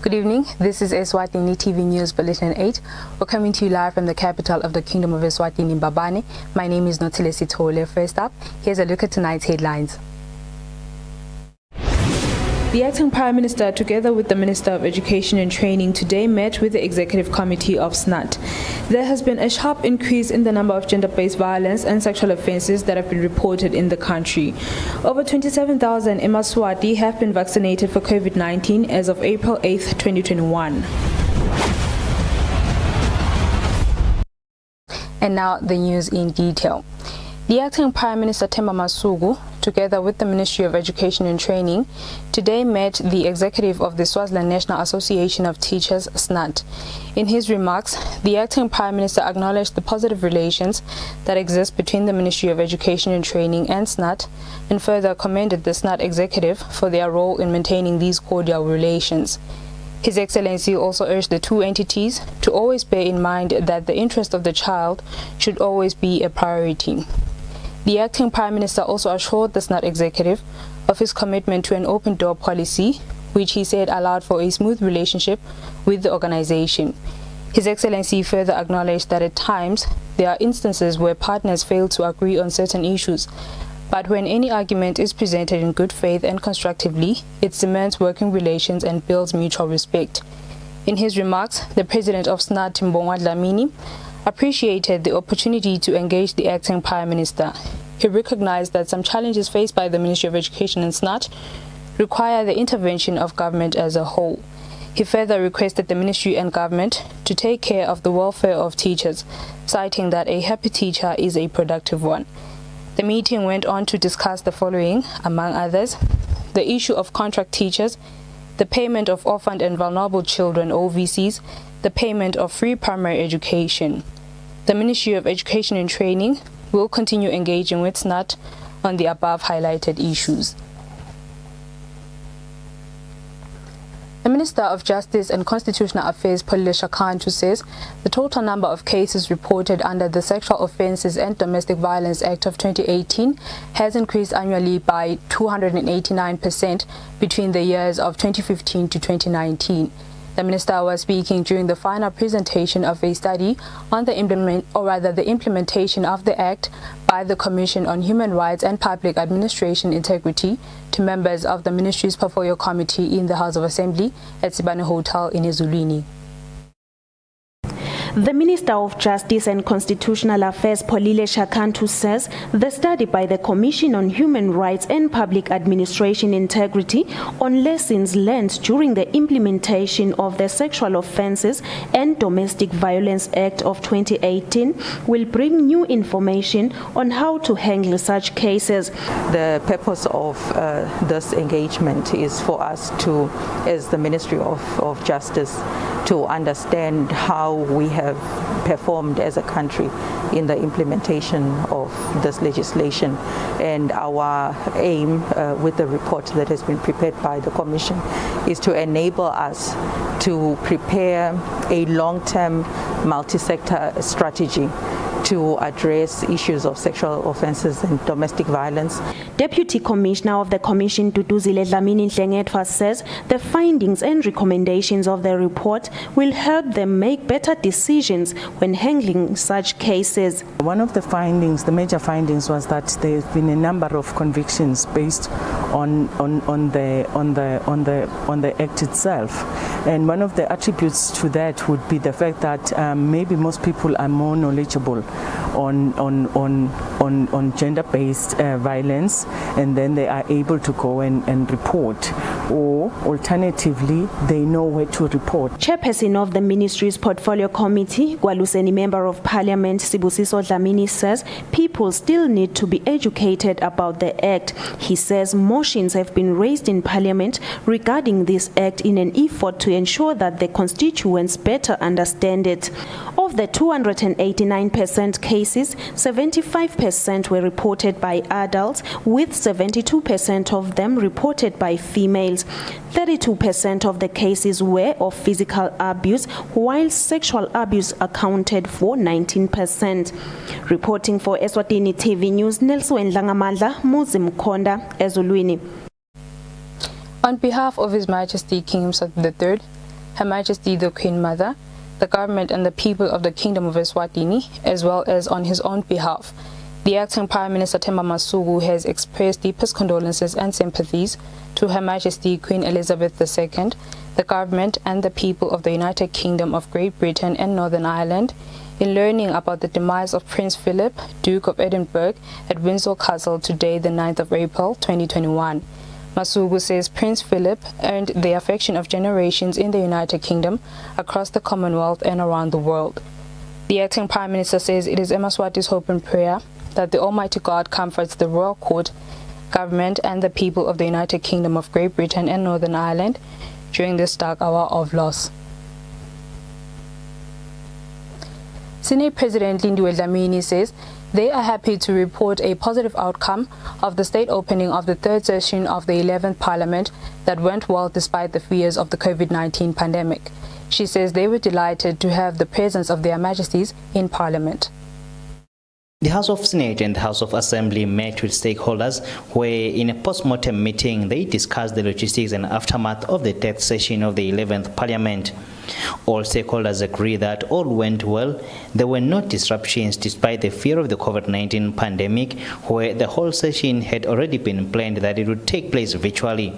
Good evening, this is Eswatini TV News Bulletin 8. We're coming to you live from the capital of the Kingdom of Eswatini, Mbabane. My name is Notile Sitole. First up, here's a look at tonight's headlines. The acting Prime Minister, together with the Minister of Education and Training, today met with the Executive Committee of SNUT. There has been a sharp increase in the number of gender-based violence and sexual offences that have been reported in the country. Over 27,000 in Eswatini have been vaccinated for COVID-19 as of April 8, 2021. And now the news in detail. The acting Prime Minister Themba Masuku, together with the Ministry of Education and Training, today met the executive of the Swaziland National Association of Teachers, SNUT. In his remarks, the acting Prime Minister acknowledged the positive relations that exist between the Ministry of Education and Training and SNUT, and further commended the SNUT executive for their role in maintaining these cordial relations. His Excellency also urged the two entities to always bear in mind that the interest of the child should always be a priority. The acting Prime Minister also assured the SNUT executive of his commitment to an open-door policy, which he said allowed for a smooth relationship with the organization. His Excellency further acknowledged that at times there are instances where partners fail to agree on certain issues, but when any argument is presented in good faith and constructively, it cements working relations and builds mutual respect. In his remarks, the President of SNUT, Mbongwa Dlamini, appreciated the opportunity to engage the acting Prime Minister. He recognized that some challenges faced by the Ministry of Education and SNUT require the intervention of government as a whole. He further requested the Ministry and government to take care of the welfare of teachers, citing that a happy teacher is a productive one. The meeting went on to discuss the following, among others: the issue of contract teachers, the payment of orphaned and vulnerable children (OVCs), the payment of free primary education. The Ministry of Education and Training will continue engaging with SNUT on the above highlighted issues. The Minister of Justice and Constitutional Affairs, Polile Shakantu, says the total number of cases reported under the Sexual Offences and Domestic Violence Act of 2018 has increased annually by 289% between the years of 2015 to 2019. The minister was speaking during the final presentation of a study on the implementation of the Act by the Commission on Human Rights and Public Administration Integrity to members of the Ministry's Portfolio Committee in the House of Assembly at Sibane Hotel in Eswatini. The Minister of Justice and Constitutional Affairs, Polile Shakantu, says the study by the Commission on Human Rights and Public Administration Integrity on lessons learned during the implementation of the Sexual Offences and Domestic Violence Act of 2018 will bring new information on how to handle such cases. The purpose of this engagement is for us to, as the Ministry of Justice, to understand how we have performed as a country in the implementation of this legislation. And our aim with the report that has been prepared by the Commission is to enable us to prepare a long-term multi-sector strategy to address issues of sexual offences and domestic violence. Deputy Commissioner of the Commission, Duduzile Dlamini Nhlengetwa, says the findings and recommendations of the report will help them make better decisions when handling such cases. One of the findings, the major findings, was that there have been a number of convictions based on the Act itself, and one of the attributes to that would be the fact that maybe most people are more knowledgeable on gender-based violence, and then they are able to go and report, or alternatively they know where to report. Chairperson of the Ministry's Portfolio Committee, Gwaluseni Member of Parliament Sibusiso Dlamini, says people still need to be educated about the Act. He says motions have been raised in Parliament regarding this Act in an effort to ensure that the constituents better understand it. Of the 289% cases, 75% were reported by adults, with 72% of them reported by females. 32% of the cases were of physical abuse, while sexual abuse accounted for 19%. Reporting for Eswatini TV News, Nelson Langamandla, Muzi Mkonda, Ezulwini. On behalf of His Majesty King Mswati III, Her Majesty the Queen Mother, the government and the people of the Kingdom of Eswatini, as well as on his own behalf. The acting Prime Minister Themba Masuku has expressed deepest condolences and sympathies to Her Majesty Queen Elizabeth II, the government and the people of the United Kingdom of Great Britain and Northern Ireland in learning about the demise of Prince Philip, Duke of Edinburgh, at Windsor Castle today, the 9th of April 2021. Masuku says Prince Philip earned the affection of generations in the United Kingdom, across the Commonwealth and around the world. The acting Prime Minister says it is eMaswati's hope and prayer that the Almighty God comforts the royal court, government and the people of the United Kingdom of Great Britain and Northern Ireland during this dark hour of loss. Senate President Lindiwe Dlamini says they are happy to report a positive outcome of the state opening of the third session of the 11th Parliament that went well despite the fears of the COVID-19 pandemic. She says they were delighted to have the presence of their Majesties in Parliament. The House of Senate and the House of Assembly met with stakeholders where in a post-mortem meeting they discussed the logistics and aftermath of the third session of the 11th Parliament. All stakeholders agree that all went well. There were no disruptions despite the fear of the COVID-19 pandemic, where the whole session had already been planned that it would take place virtually.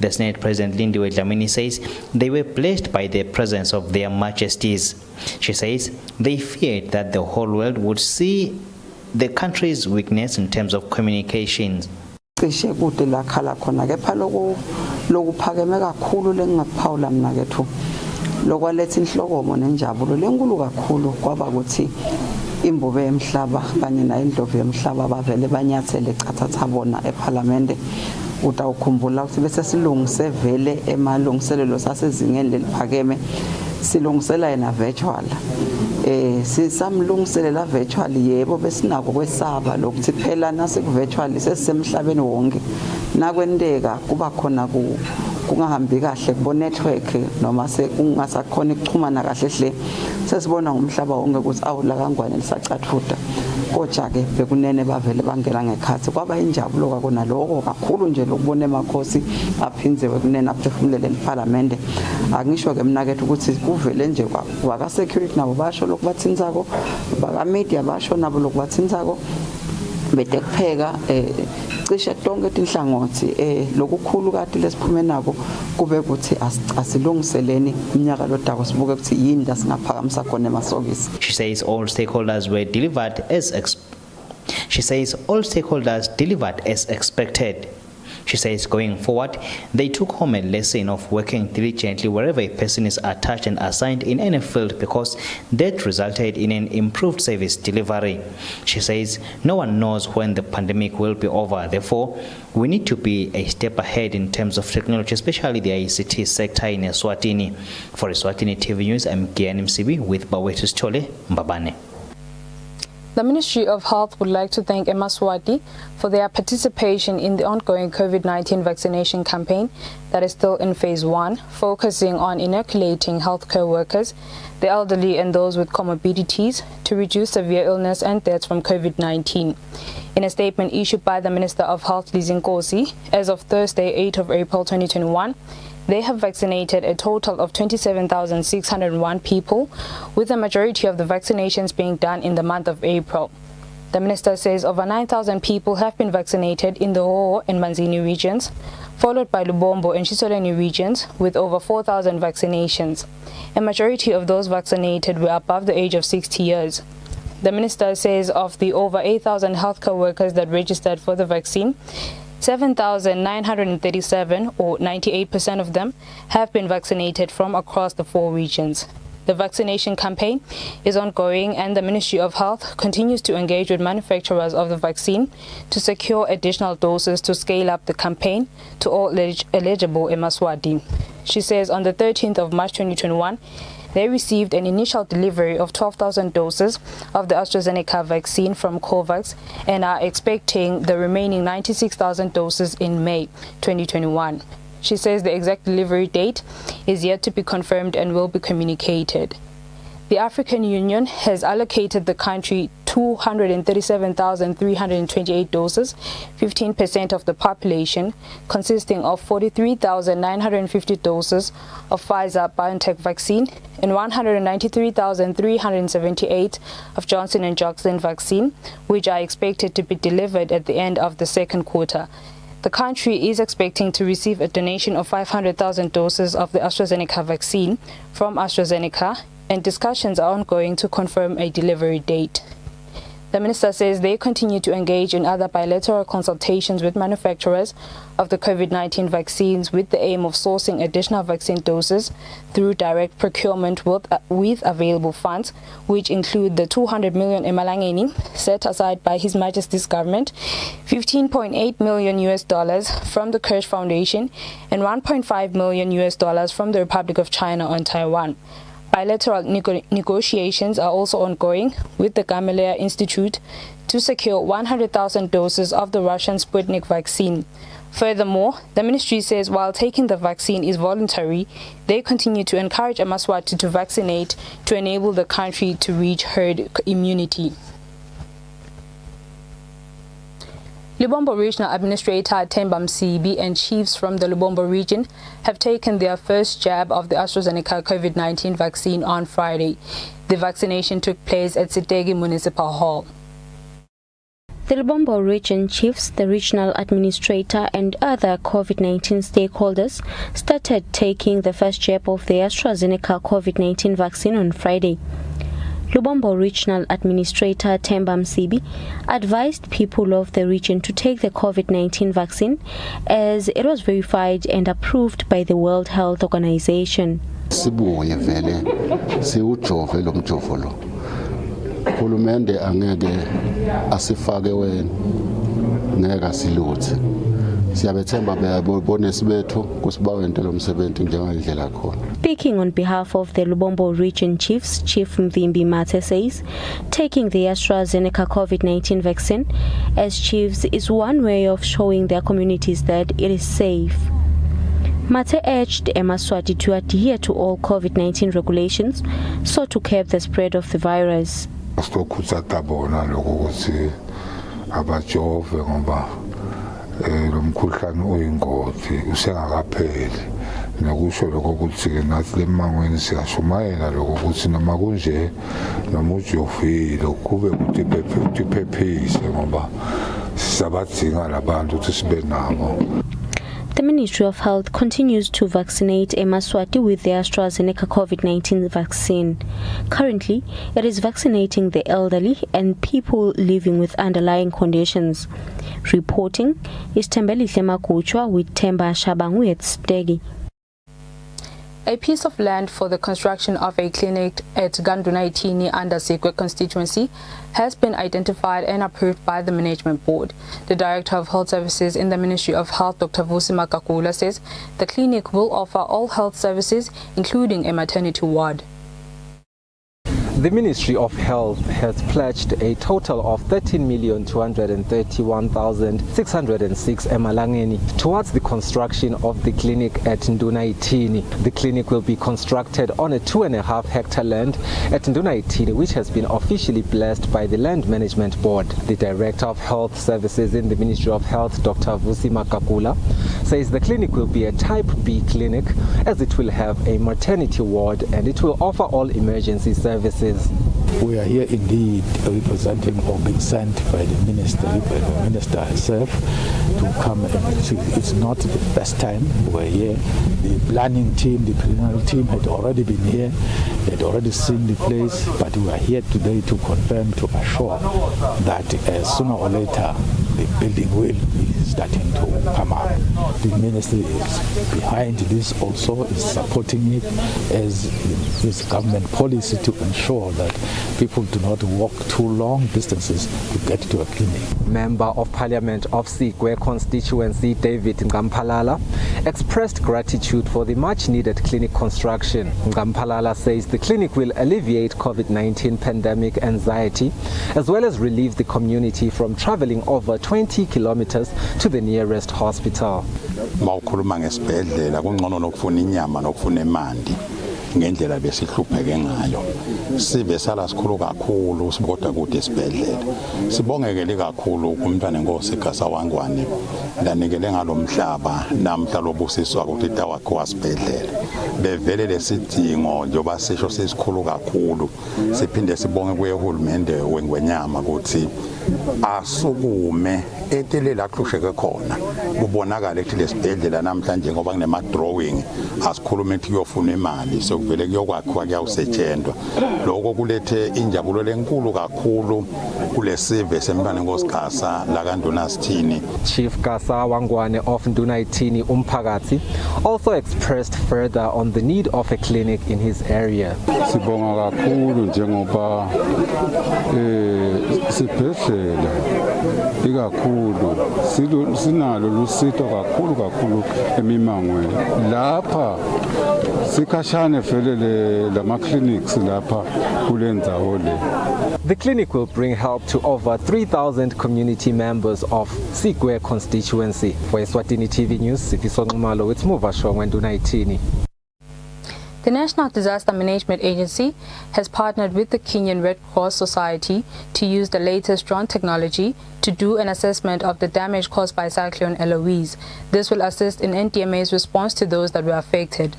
The Senate President Lindiwe Dlamini says they were blessed by the presence of their Majesties. She says they feared that the whole world would see the country's weakness in terms of communications. cishe kude la khala khona kepha lokuphakeme kakhulu lengingakuphawula mina kethu lokwaletha inhlokomo nenjabulo lenkulu kakhulu kwaba ukuthi imbube emhlaba kanye nayindlovu yemhlaba bavele banyathele ecathatha bona eParliament utawukhumbula ukuthi bese silungise vele emalungiselelo sasezingeni leliphakeme silungisela yena virtual sisamlungiselela virtual yebo besinako kwesaba lokuthi phela nasiku virtual sesisemhlabeni wonke nakwendeka kuba khona kungahambi kahle kubo network noma sekungasakhona ukuxhumana kahle hle sesibona ngomhlaba wonke ukuthi awula kangwane lisacathuda kodwa ke bekunene bavele bangena ngekhathi kwaba injabulo kwakona lokho kakhulu nje lokubona emakhosi aphinzewe kunene aphefumulele eParliament angisho ke mina kethu ukuthi kuvele nje kwaka security nabo basho lokubathinzako baka media basho nabo lokubathinzako bede kupheka cishe tonke tinhlangothi lokukhulu kade lesiphume nako kube ukuthi asilungiseleni iminyaka lodako sibuke ukuthi yini la singaphakamisa khona emasokisi. She says all stakeholders were delivered as expected. She says going forward, they took home a lesson of working diligently wherever a person is attached and assigned in any field because that resulted in an improved service delivery. She says no one knows when the pandemic will be over. Therefore, we need to be a step ahead in terms of technology, especially the ICT sector in Eswatini. For Eswatini TV News, I'm Gian MCB with Bawetu Chole Mbabane. The Ministry of Health would like to thank eMaswati for their participation in the ongoing COVID-19 vaccination campaign that is still in phase 1, focusing on inoculating healthcare workers, the elderly and those with comorbidities to reduce severe illness and deaths from COVID-19. In a statement issued by the Minister of Health, Nkosi, as of Thursday, 8th of April 2021, they have vaccinated a total of 27,601 people, with the majority of the vaccinations being done in the month of April. The minister says over 9,000 people have been vaccinated in the Hoho and Manzini regions, followed by Lubombo and Chisoleni regions, with over 4,000 vaccinations. A majority of those vaccinated were above the age of 60 years. The minister says of the over 8,000 healthcare workers that registered for the vaccine, 7,937 or 98% of them have been vaccinated from across the 4 regions. The vaccination campaign is ongoing and the Ministry of Health continues to engage with manufacturers of the vaccine to secure additional doses to scale up the campaign to all eligible eMaswati. She says on the 13th of March 2021, they received an initial delivery of 12,000 doses of the AstraZeneca vaccine from COVAX and are expecting the remaining 96,000 doses in May 2021. She says the exact delivery date is yet to be confirmed and will be communicated. The African Union has allocated the country 237,328 doses, 15% of the population, consisting of 43,950 doses of Pfizer-BioNTech vaccine and 193,378 of Johnson & Johnson vaccine, which are expected to be delivered at the end of the second quarter. The country is expecting to receive a donation of 500,000 doses of the AstraZeneca vaccine from AstraZeneca, and discussions are ongoing to confirm a delivery date. The minister says they continue to engage in other bilateral consultations with manufacturers of the COVID-19 vaccines with the aim of sourcing additional vaccine doses through direct procurement with available funds, which include the 200 million emalangeni set aside by His Majesty's government, $15.8 million from the Kirsch Foundation, and $1.5 million from the Republic of China on Taiwan. Bilateral negotiations are also ongoing with the Gamaleya Institute to secure 100,000 doses of the Russian Sputnik vaccine. Furthermore, the ministry says while taking the vaccine is voluntary, they continue to encourage Eswatini to vaccinate to enable the country to reach herd immunity. Lubombo Regional Administrator Themba Msibi and chiefs from the Lubombo region have taken their first jab of the AstraZeneca COVID-19 vaccine on Friday. The vaccination took place at Sitegi Municipal Hall. The Lubombo region chiefs, the regional administrator and other COVID-19 stakeholders started taking the first jab of the AstraZeneca COVID-19 vaccine on Friday. Lubombo Regional Administrator Themba Msibi advised people of the region to take the COVID-19 vaccine as it was verified and approved by the World Health Organization. Sibuye vele siujove lo mjovo lo. Uhulumende angeke asifake wena ngeke asiluthe. Siyabethemba bayabonesa bethu kusibawe into lomsebenzi njengendlela khona. Speaking on behalf of the Lubombo region chiefs, Chief Mvimbi Mate says taking the AstraZeneca COVID-19 vaccine as chiefs is one way of showing their communities that it is safe. Mate urged Eswatini to adhere to all COVID-19 regulations so to curb the spread of the virus. Lo mkhuhlane oyingozi usengakapheli nokusho lokho ukuthi ke nathi lemangweni siyashumayela lokho ukuthi noma kunje noma ujovile kube ukuthi iphephise ngoba sisabadinga labantu ukuthi sibe nabo. The Ministry of Health continues to vaccinate Eswatini with the AstraZeneca COVID-19 vaccine. Currently, it is vaccinating the elderly and people living with underlying conditions. Reporting is Tembelihle Makuchwa with Themba Shabangu at Stegi. A piece of land for the construction of a clinic at Condolences under Sikwe constituency has been identified and approved by the management board. The Director of Health Services in the Ministry of Health, Dr. Vusi Makakula, says the clinic will offer all health services, including a maternity ward. The Ministry of Health has pledged a total of 13,231,606 emalangeni towards the construction of the clinic at Ndunaitini. The clinic will be constructed on a 2.5 hectare land at Ndunaitini, which has been officially blessed by the Land Management Board. The Director of Health Services in the Ministry of Health, Dr. Vusi Makakula, says the clinic will be a Type B clinic as it will have a maternity ward and it will offer all emergency services. We are here indeed representing or being sent by the ministry, by the minister herself, to come and see. It's not the first time we're here. The planning team, the preliminary team had already been here. They had already seen the place, but we are here today to confirm, to assure that sooner or later the building will be starting to come up. The ministry is behind this also, is supporting it as this government policy to ensure that people do not walk too long distances to get to a clinic. Member of Parliament of Sikwe constituency, David Ngampalala, expressed gratitude for the much-needed clinic construction. Ngampalala says the clinic will alleviate COVID-19 pandemic anxiety, as well as relieve the community from traveling over 20 kilometers to the nearest hospital. Mawukhuluma ngesibhedlela kungcono nokufuna inyama nokufuna imandi ngendlela besihlupheke ngayo sibe sala sikhulu kakhulu siboda kude isibhedlela sibongekele kakhulu kumntwana enkosi Gasa Wangwane lanikele ngalomhlaba namhla lobusiswa ukuthi tawakho wasibhedlela bevele lesidingo njoba sisho sesikhulu kakhulu siphinde sibonge kuyehulumende wengwenyama ukuthi asukume etelela kuhlusheke khona kubonakala ukuthi lesibhedlela namhlanje ngoba kunema drawing asikhuluma ukuthi kuyofuna imali sokuvele kuyokwakhiwa kuyawusetshenzwa lokho kulethe injabulo lenkulu kakhulu kulesive semntwana enkosi Gasa la kaNdunasithini. Chief Gasa Wangwane of Ndunayithini Umphakathi also expressed further on the need of a clinic in his area. Sibonga kakhulu njengoba sibhedlela ikakhulu sinalo lusito kakhulu emimangweni lapha sikhashane vele lama clinics lapha kulendzawo le. The clinic will bring help to over 3,000 community members of Sigwe constituency. For Eswatini TV News, Sifiso Nxumalo with Muvashongwe Ndunayithini. The National Disaster Management Agency has partnered with the Kenyan Red Cross Society to use the latest drone technology to do an assessment of the damage caused by Cyclone Eloise. This will assist in NDMA's response to those that were affected.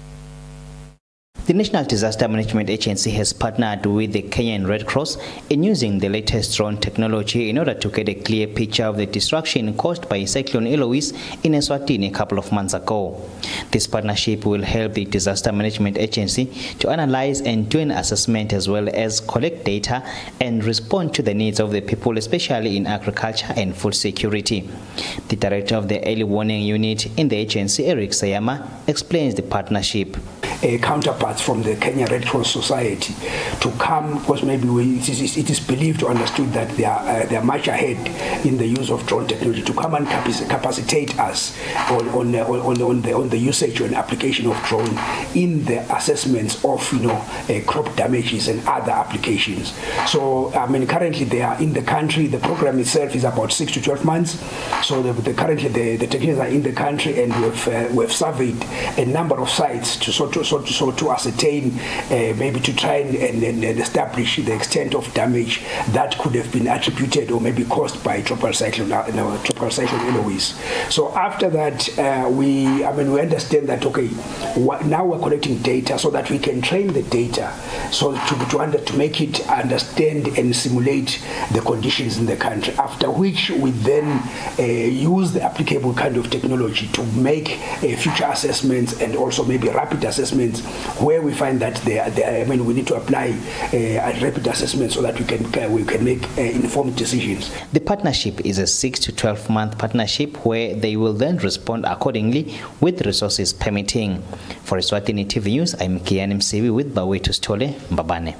The National Disaster Management Agency has partnered with the Kenyan Red Cross in using the latest drone technology in order to get a clear picture of the destruction caused by Cyclone Eloise in Eswatini a couple of months ago. This partnership will help the Disaster Management Agency to analyze and do an assessment as well as collect data and respond to the needs of the people, especially in agriculture and food security. The director of the Early Warning Unit in the agency, Eric Sayama, explains the partnership. Counterparts from the Kenya Red Cross Society to come, because maybe it is believed or understood that they are much ahead in the use of drone technology, to come and capacitate us on the usage and application of drone in the assessments of crop damages and other applications. So I mean, currently they are in the country. The program itself is about 6 to 12 months. So currently the technicians are in the country, and we've surveyed a number of sites to ascertain, maybe to try and establish the extent of damage that could have been attributed or maybe caused by Tropical Cyclone Eloise. So after that, we understand that now we're collecting data so that we can train the data, so to make it understand and simulate the conditions in the country. After which we then use the applicable kind of technology to make future assessments and also maybe rapid assessments where we find that we need to apply a rapid assessment so that we can make informed decisions. The partnership is a 6 to 12 month partnership where they will then respond accordingly with resources permitting. For Eswatini TV News, I'm Kian Msevi with Bawetu Stole Mbabane.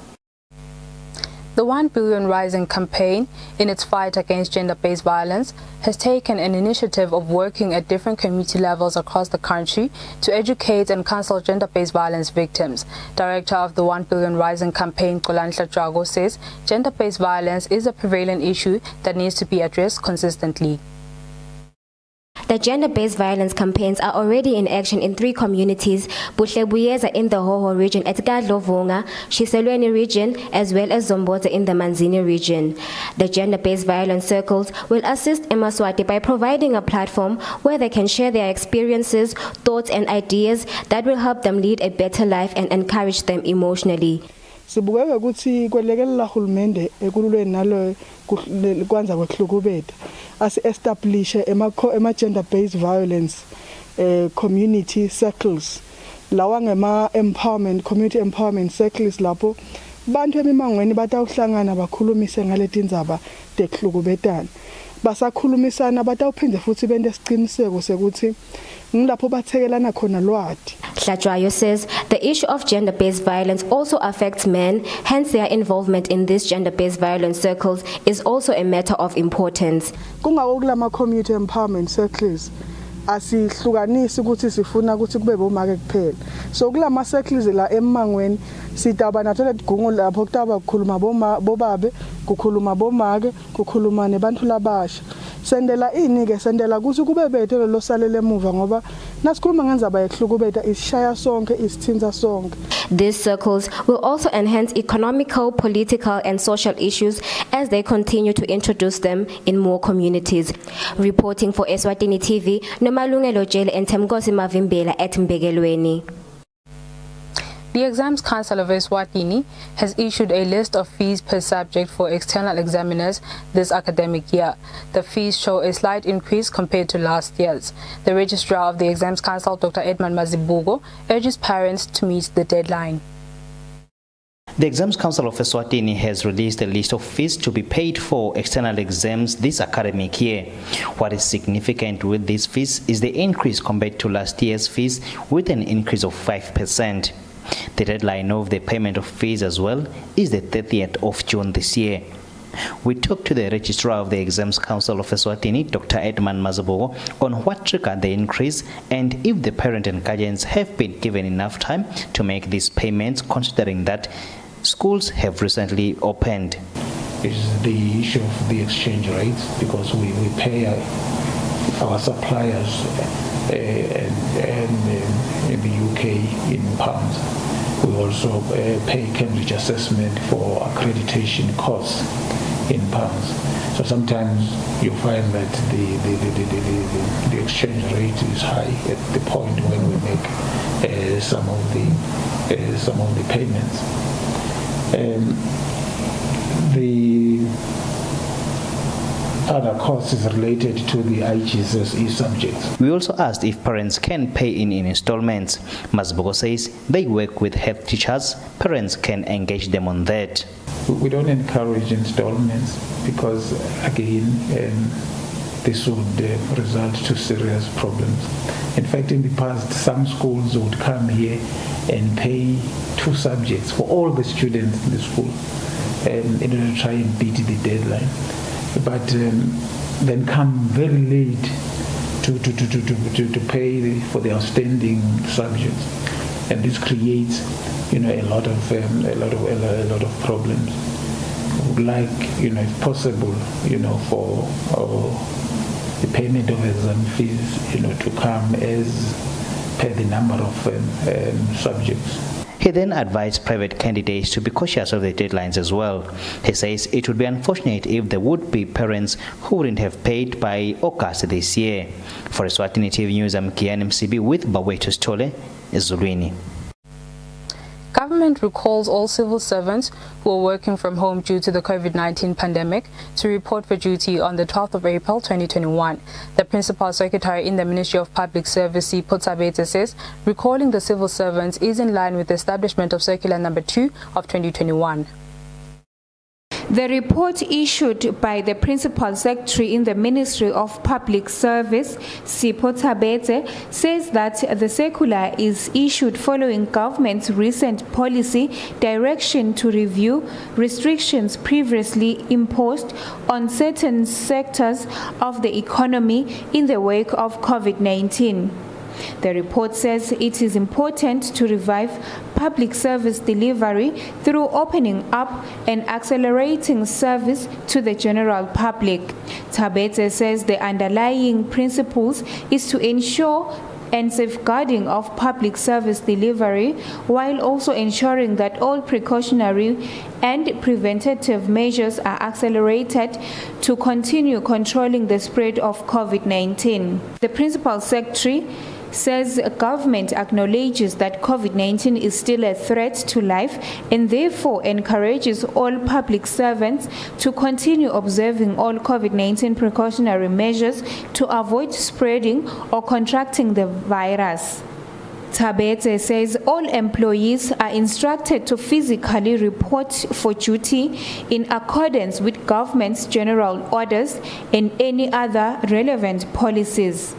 The 1 Billion Rising campaign, in its fight against gender-based violence, has taken an initiative of working at different community levels across the country to educate and counsel gender-based violence victims. Director of the 1 Billion Rising campaign, Condolences, says gender-based violence is a prevalent issue that needs to be addressed consistently. The gender-based violence campaigns are already in action in 3 communities, Buhlebuyeza in the Hoho region, at Gadlovunga, Shiselweni region, as well as Zomboza in the Manzini region. The gender-based violence circles will assist Emaswati by providing a platform where they can share their experiences, thoughts and ideas that will help them lead a better life and encourage them emotionally. Sibukeka ukuthi kwelekelela uhulumende ekululweni nalo kwanza kwehlukubeta asi-establish ema-gender based violence community circles lawa ngema-empowerment community empowerment circles lapho bantu emimangweni batawuhlangana bakhulumise ngaleti ndzaba tehlukubetana basakhulumisana batawuphinde futhi bente siqiniseko sekuthi ngilapho bathekelana khona lwati. Hlatshwayo says the issue of gender-based violence also affects men, hence their involvement in these gender-based violence circles is also a matter of importance. Kungako kulama community empowerment circles asihlukanisi ukuthi sifuna ukuthi kube bomake kuphela. So kulama circles la emangweni sitaba nathola igungu lapho kutaba kukhuluma bobabe, kukhuluma bomake, kukhuluma nebantu labasha. Sendela ini ke sendela ukuthi kube bethe lo salele emuva ngoba nasikhuluma ngendzaba yekuhlukubeta isishaya sonke isithinta sonke. These circles will also enhance economical, political, and social issues as they continue to introduce them in more communities. Reporting for Eswatini TV, Nomalungelo Jele and Temgosi Mavimbela at Mbegelweni. The Exams Council of Eswatini has issued a list of fees per subject for external examiners this academic year. The fees show a slight increase compared to last year's. The Registrar of the Exams Council, Dr. Edmund Mazibugo, urges parents to meet the deadline. The Exams Council of Eswatini has released a list of fees to be paid for external exams this academic year. What is significant with these fees is the increase compared to last year's fees, with an increase of 5%. The deadline of the payment of fees as well is the 30th of June this year. We talked to the Registrar of the Exams Council of Eswatini, Dr. Edmund Mazibugo, on what triggered the increase and if the parent and guardians have been given enough time to make these payments, considering that schools have recently opened. It's the issue of the exchange rates, because we pay our suppliers in the UK in pounds. We also pay Cambridge assessment for accreditation costs in pounds. So sometimes you find that the exchange rate is high at the point when we make some of the payments. The other costs is related to the IGCSE subjects. We also asked if parents can pay in installments. Mazibugo says they work with health teachers. Parents can engage them on that. We don't encourage installments because, again, this would result to serious problems. In fact, in the past, some schools would come here and pay 2 subjects for all the students in the school in order to try and beat the deadline. But then come very late to pay for the outstanding subjects, and this creates, a lot of problems. Would like, if possible, for the payment of exam fees, to come as per the number of subjects. He then advised private candidates to be cautious of the deadlines as well. He says it would be unfortunate if there would be parents who wouldn't have paid by August this year. For Eswatini TV News, I'm Kian MCB with Bawetu Stole, Ezulwini. Government recalls all civil servants who are working from home due to the COVID-19 pandemic to report for duty on the 12th of April 2021. The Principal Secretary in the Ministry of Public Service, Sipotsabete, says recalling the civil servants is in line with the establishment of Circular Number 2 of 2021. The report issued by the Principal Secretary in the Ministry of Public Service, Sipotsabete, says that the circular is issued following government's recent policy direction to review restrictions previously imposed on certain sectors of the economy in the wake of COVID-19. The report says it is important to revive public service delivery through opening up and accelerating service to the general public. Tabete says the underlying principles is to ensure and safeguarding of public service delivery, while also ensuring that all precautionary and preventative measures are accelerated to continue controlling the spread of COVID-19. The Principal Secretary says government acknowledges that COVID-19 is still a threat to life and therefore encourages all public servants to continue observing all COVID-19 precautionary measures to avoid spreading or contracting the virus. Tabete says all employees are instructed to physically report for duty in accordance with government's general orders and any other relevant policies.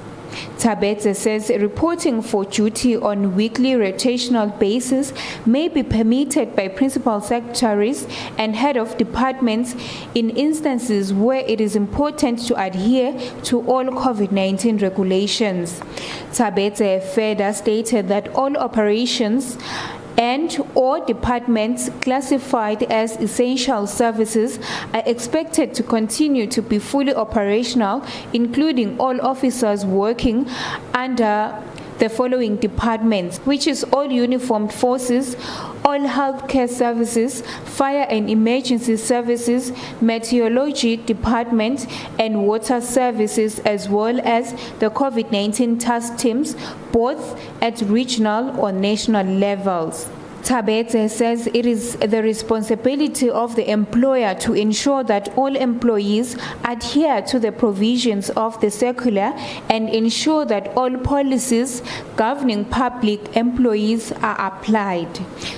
Tabete says reporting for duty on weekly rotational basis may be permitted by principal secretaries and head of departments in instances where it is important to adhere to all COVID-19 regulations. Tabete further stated that all operations and or departments classified as essential services are expected to continue to be fully operational, including all officers working under the following departments, which is all uniformed forces, all healthcare services, fire and emergency services, meteorology department, and water services, as well as the COVID-19 task teams, both at regional or national levels. Tabete says it is the responsibility of the employer to ensure that all employees adhere to the provisions of the circular and ensure that all policies governing public employees are applied.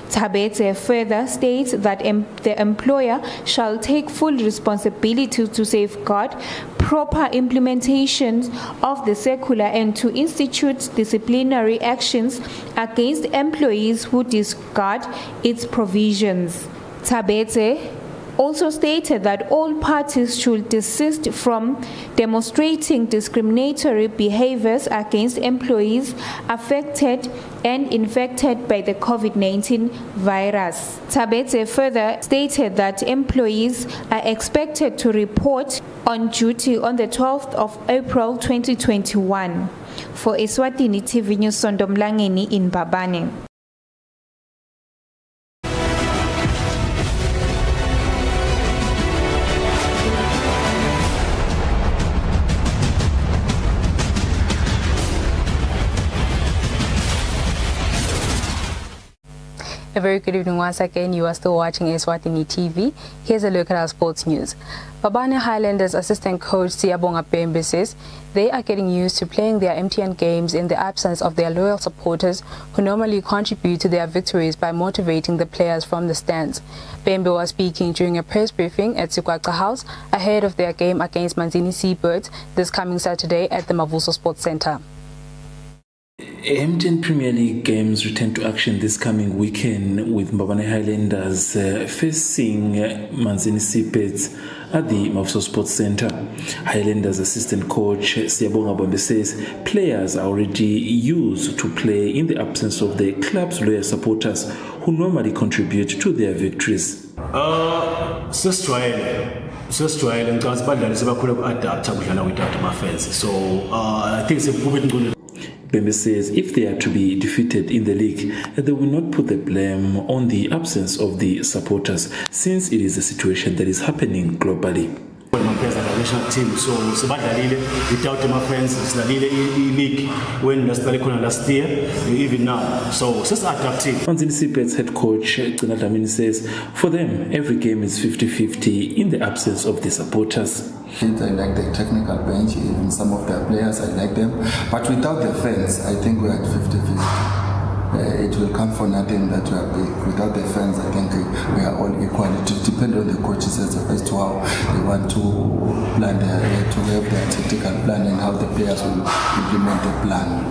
Tabete further states that the employer shall take full responsibility to safeguard proper implementation of the circular and to institute disciplinary actions against employees who disregard its provisions. Tabete also stated that all parties should desist from demonstrating discriminatory behaviors against employees affected and infected by the COVID-19 virus. Tabete further stated that employees are expected to report on duty on the 12th of April 2021. For Eswatini TV News, Sondomlangeni in Babane. A very good evening once again. You are still watching Eswatini TV. Here's a look at our sports news. Babane Highlanders assistant coach Siyabonga Bembe says they are getting used to playing their MTN games in the absence of their loyal supporters who normally contribute to their victories by motivating the players from the stands. Bembe was speaking during a press briefing at Sikwaka House ahead of their game against Manzini Seabirds this coming Saturday at the Mavuso Sports Center. MTN Premier League games return to action this coming weekend with Mbabane Highlanders facing Manzini Seabirds at the Mavuso Sports Center. Highlanders assistant coach Siyabonga Bembe says players are already used to play in the absence of the club's loyal supporters who normally contribute to their victories. Sesijwayele ngicabanga badlali sebakhule ku-adapta kudlala without ama-fans, so I think it's Bembe says if they are to be defeated in the league, they will not put the blame on the absence of the supporters, since it is a situation that is happening globally. National team, so badlalile without my friends, sidlalile i-league when last year, even now, so adapting. Manzini Seabirds head coach Gcina Dlamini says for them every game is 50-50 in the absence of the supporters. I like the technical bench, even some of their players, I like them, but without the fans I think we're at 50-50. It will come for nothing that we are big. Without the fans, I think we are all equal. It depends on the coaches as to how they want to plan to have their tactical plan and how the players will implement the plan.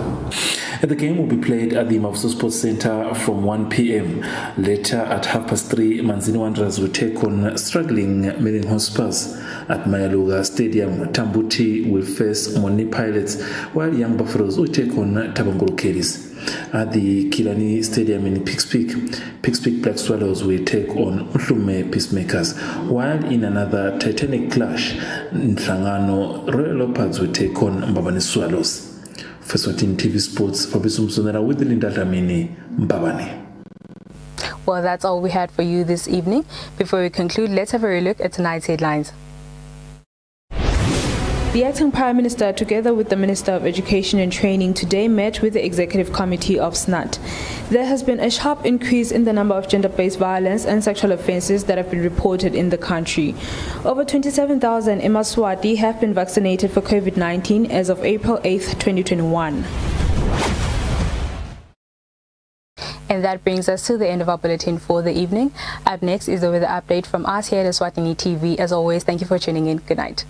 The game will be played at the Mavuso Sports Center from 1 p.m. Later at 3:30, Manzini Wanderers will take on struggling Milling Hotspurs. At Mayaluga Stadium, Tambuti will face Moni Pilots, while Young Buffaloes will take on Tabangolo Keris. At the Kilani Stadium in Pixpeak Black Swallows will take on Mhlume Peacemakers, while in another titanic clash, Nhlangano Royal Leopards will take on Mbabane Swallows. For Eswatini TV Sports, Fabrice Msonera with Linda Dlamini, Mbabane. Well, that's all we had for you this evening. Before we conclude, let's have a look at tonight's headlines. The acting Prime Minister, together with the Minister of Education and Training, today met with the Executive Committee of SNUT. There has been a sharp increase in the number of gender-based violence and sexual offences that have been reported in the country. Over 27,000 in Eswatini have been vaccinated for COVID-19 as of April 8, 2021. And that brings us to the end of our bulletin for the evening. Up next is the weather update from us here at Eswatini TV. As always, thank you for tuning in. Good night.